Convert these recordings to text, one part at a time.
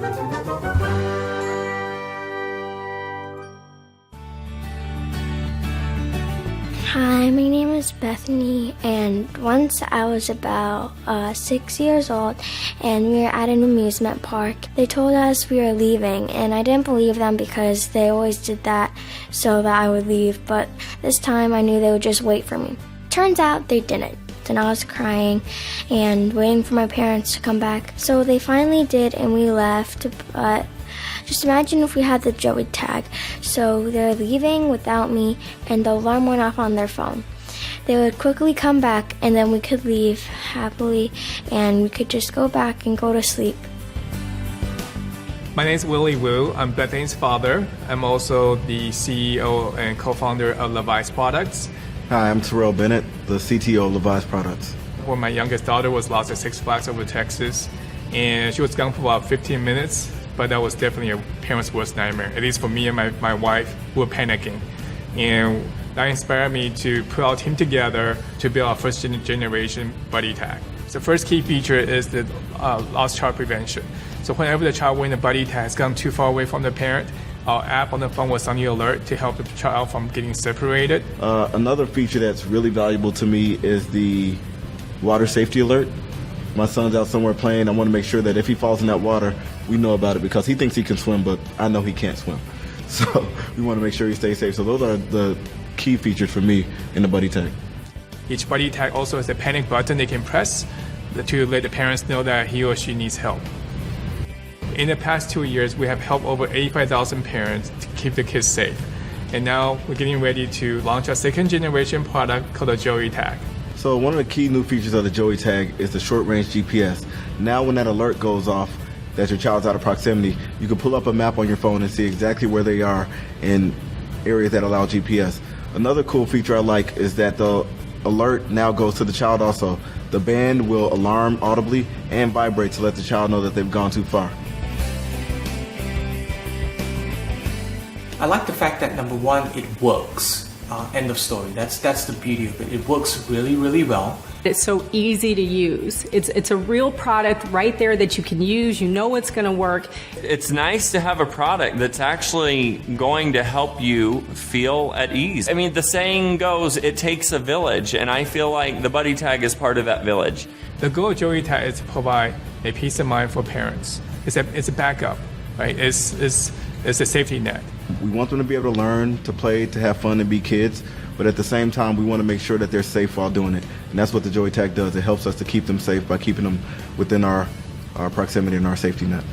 Hi, my name is Bethany, and once I was about 6 years old, and we were at an amusement park. They told us we were leaving, and I didn't believe them because they always did that so that I would leave, but this time I knew they would just wait for me. Turns out they didn't. And I was crying and waiting for my parents to come back. So they finally did, and we left, but just imagine if we had the Joey tag. So they're leaving without me, and the alarm went off on their phone. They would quickly come back, and then we could leave happily, and we could just go back and go to sleep. My name is Willie Wu. I'm Bethany's father. I'm also the CEO and co-founder of Levi's Products. Hi, I'm Terrell Bennett, the CTO of Levi's Products. When my youngest daughter was lost at Six Flags over Texas, and she was gone for about 15 minutes, but that was definitely a parent's worst nightmare, at least for me and my wife, who were panicking. And that inspired me to put our team together to build our first generation buddy tag. So the first key feature is the lost child prevention. So whenever the child wearing the buddy tag has gone too far away from the parent, our app on the phone will send you an alert to help the child from getting separated. Another feature that's really valuable to me is the water safety alert. My son's out somewhere playing. I want to make sure that if he falls in that water, we know about it because he thinks he can swim, but I know he can't swim. So we want to make sure he stays safe. So those are the key features for me in the buddy tag. Each buddy tag also has a panic button they can press to let the parents know that he or she needs help. In the past 2 years, we have helped over 85,000 parents to keep the kids safe. And now we're getting ready to launch a second generation product called the Joey Tag. So one of the key new features of the Joey Tag is the short range GPS. Now when that alert goes off that your child's out of proximity, you can pull up a map on your phone and see exactly where they are in areas that allow GPS. Another cool feature I like is that the alert now goes to the child also. The band will alarm audibly and vibrate to let the child know that they've gone too far. I like the fact that, number one, it works. End of story. That's the beauty of it. It works really, really well. It's so easy to use. It's a real product right there that you can use. You know it's going to work. It's nice to have a product that's actually going to help you feel at ease. I mean, the saying goes, it takes a village, and I feel like the buddy tag is part of that village. The goal of Joey Tag is to provide a peace of mind for parents. It's a backup, right? It's a safety net. We want them to be able to learn, to play, to have fun, and be kids, but at the same time, we want to make sure that they're safe while doing it. And that's what the Joey Tag does. It helps us to keep them safe by keeping them within our proximity and our safety net.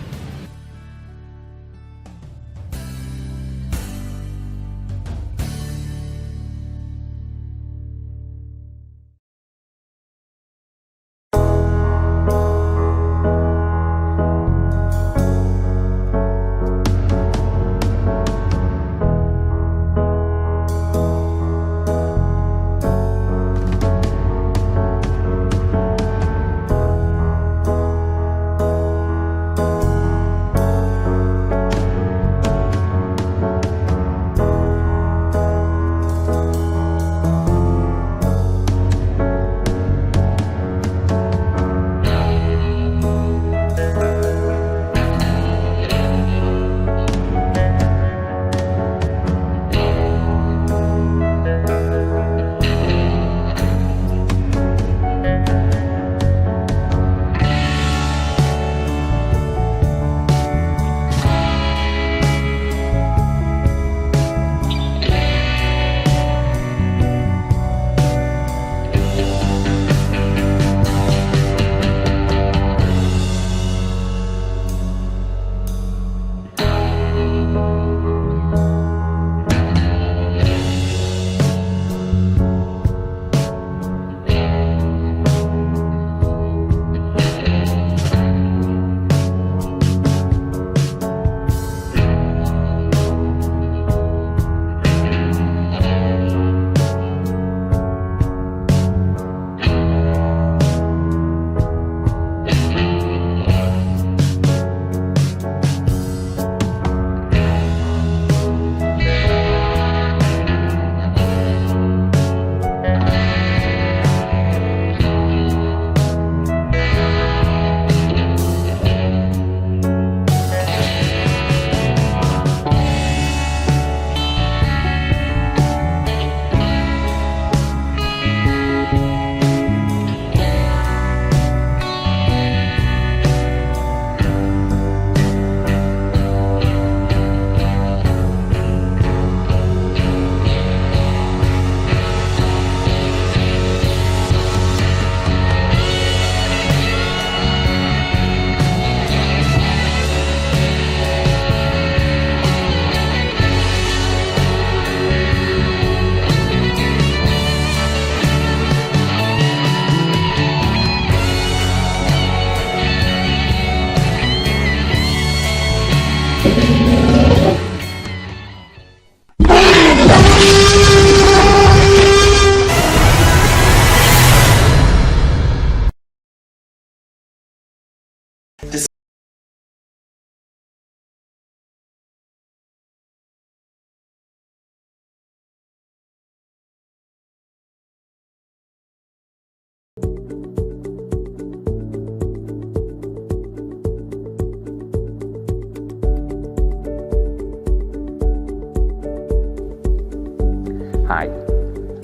Hi,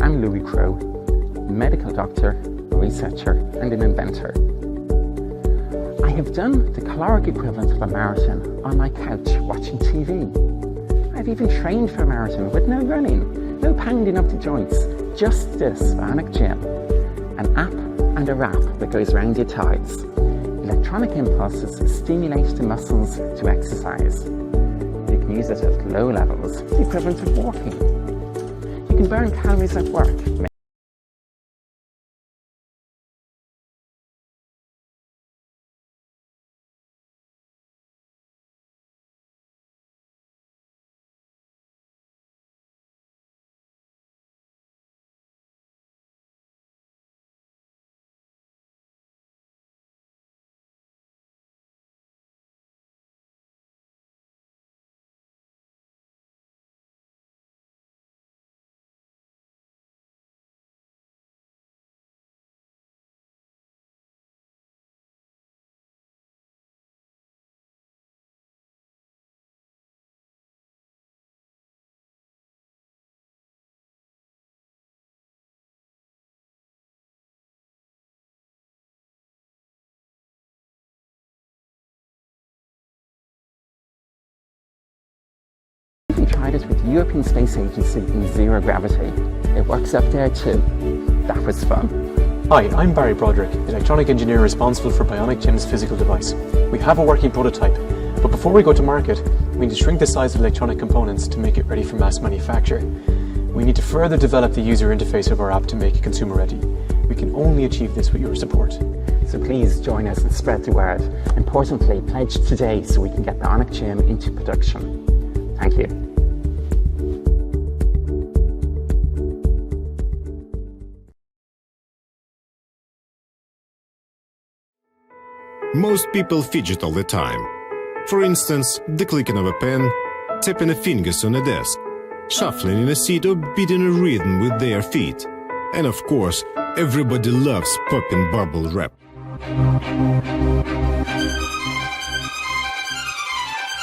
I'm Louis Crow, medical doctor, researcher, and an inventor. I have done the caloric equivalent of a marathon on my couch watching TV. I've even trained for a marathon with no running, no pounding up the joints, just this bionic gym, an app and a wrap that goes around your thighs. Electronic impulses stimulate the muscles to exercise. You can use it at low levels, the equivalent of walking. You can burn calories at work. We tried it with the European Space Agency in zero gravity. It works up there too. That was fun. Hi, I'm Barry Broderick, electronic engineer responsible for Bionic Gym's physical device. We have a working prototype, but before we go to market, we need to shrink the size of electronic components to make it ready for mass manufacture. We need to further develop the user interface of our app to make it consumer ready. We can only achieve this with your support. So please join us and spread the word. Importantly, pledge today so we can get Bionic Gym into production. Thank you. Most people fidget all the time. For instance, the clicking of a pen, tapping a fingers on a desk, shuffling in a seat or beating a rhythm with their feet. And of course, everybody loves popping bubble wrap.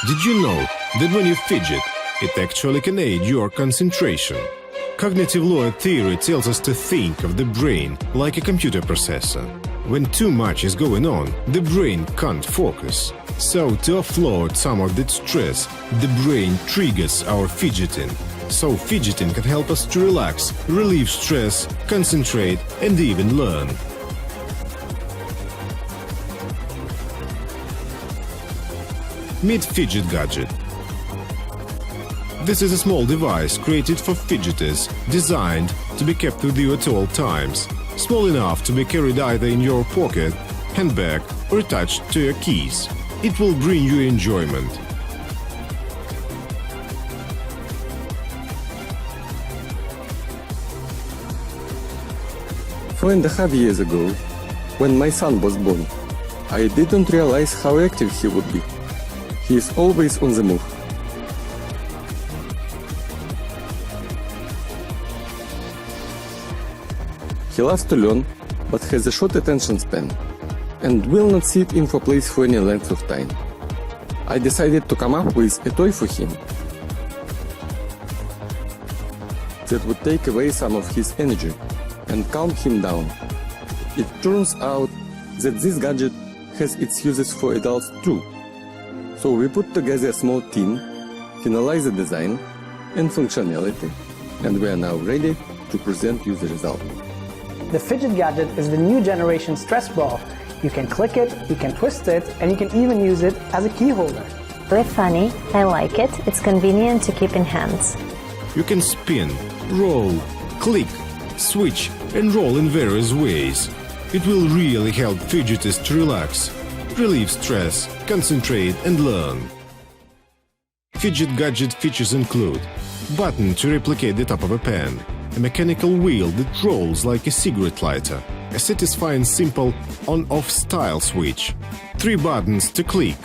Did you know that when you fidget, it actually can aid your concentration? Cognitive law theory tells us to think of the brain like a computer processor. When too much is going on, the brain can't focus. So to offload some of that stress, the brain triggers our fidgeting. So fidgeting can help us to relax, relieve stress, concentrate, and even learn. Meet Fidget Gadget. This is a small device created for fidgeters, designed to be kept with you at all times. Small enough to be carried either in your pocket, handbag, or attached to your keys. It will bring you enjoyment. Four and a half years ago, when my son was born, I didn't realize how active he would be. He is always on the move. He loves to learn, but has a short attention span, and will not sit in for place for any length of time. I decided to come up with a toy for him that would take away some of his energy and calm him down. It turns out that this gadget has its uses for adults too. So we put together a small team, finalize the design and functionality, and we are now ready to present you the result. The Fidget Gadget is the new generation stress ball. You can click it, you can twist it, and you can even use it as a key holder. Really funny, I like it, it's convenient to keep in hands. You can spin, roll, click, switch, and roll in various ways. It will really help fidgeters to relax, relieve stress, concentrate, and learn. Fidget gadget features include button to replicate the top of a pen, a mechanical wheel that rolls like a cigarette lighter, a satisfying simple on-off style switch, 3 buttons to click,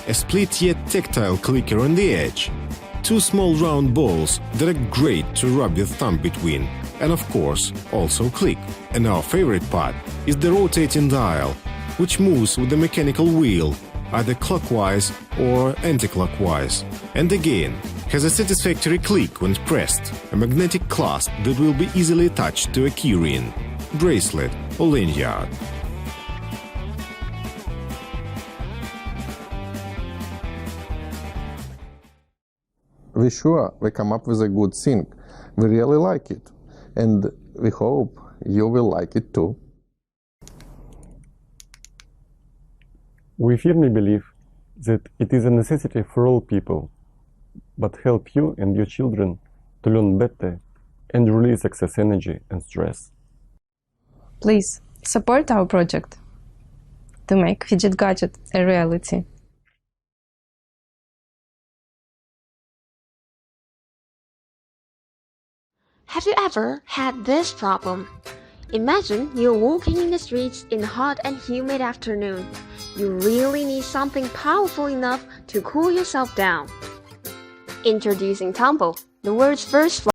a split yet tactile clicker on the edge, 2 small round balls that are great to rub your thumb between, and of course also click. And our favorite part is the rotating dial, which moves with the mechanical wheel, either clockwise or anti-clockwise, and again has a satisfactory click when pressed, a magnetic clasp that will be easily attached to a keyring, bracelet or lanyard. We're sure we come up with a good thing. We really like it, and we hope you will like it too. We firmly believe that it is a necessity for all people, but help you and your children to learn better and release excess energy and stress. Please support our project to make Fidget Gadget a reality. Have you ever had this problem? Imagine you're walking in the streets in a hot and humid afternoon. You really need something powerful enough to cool yourself down. Introducing Tumble, the world's first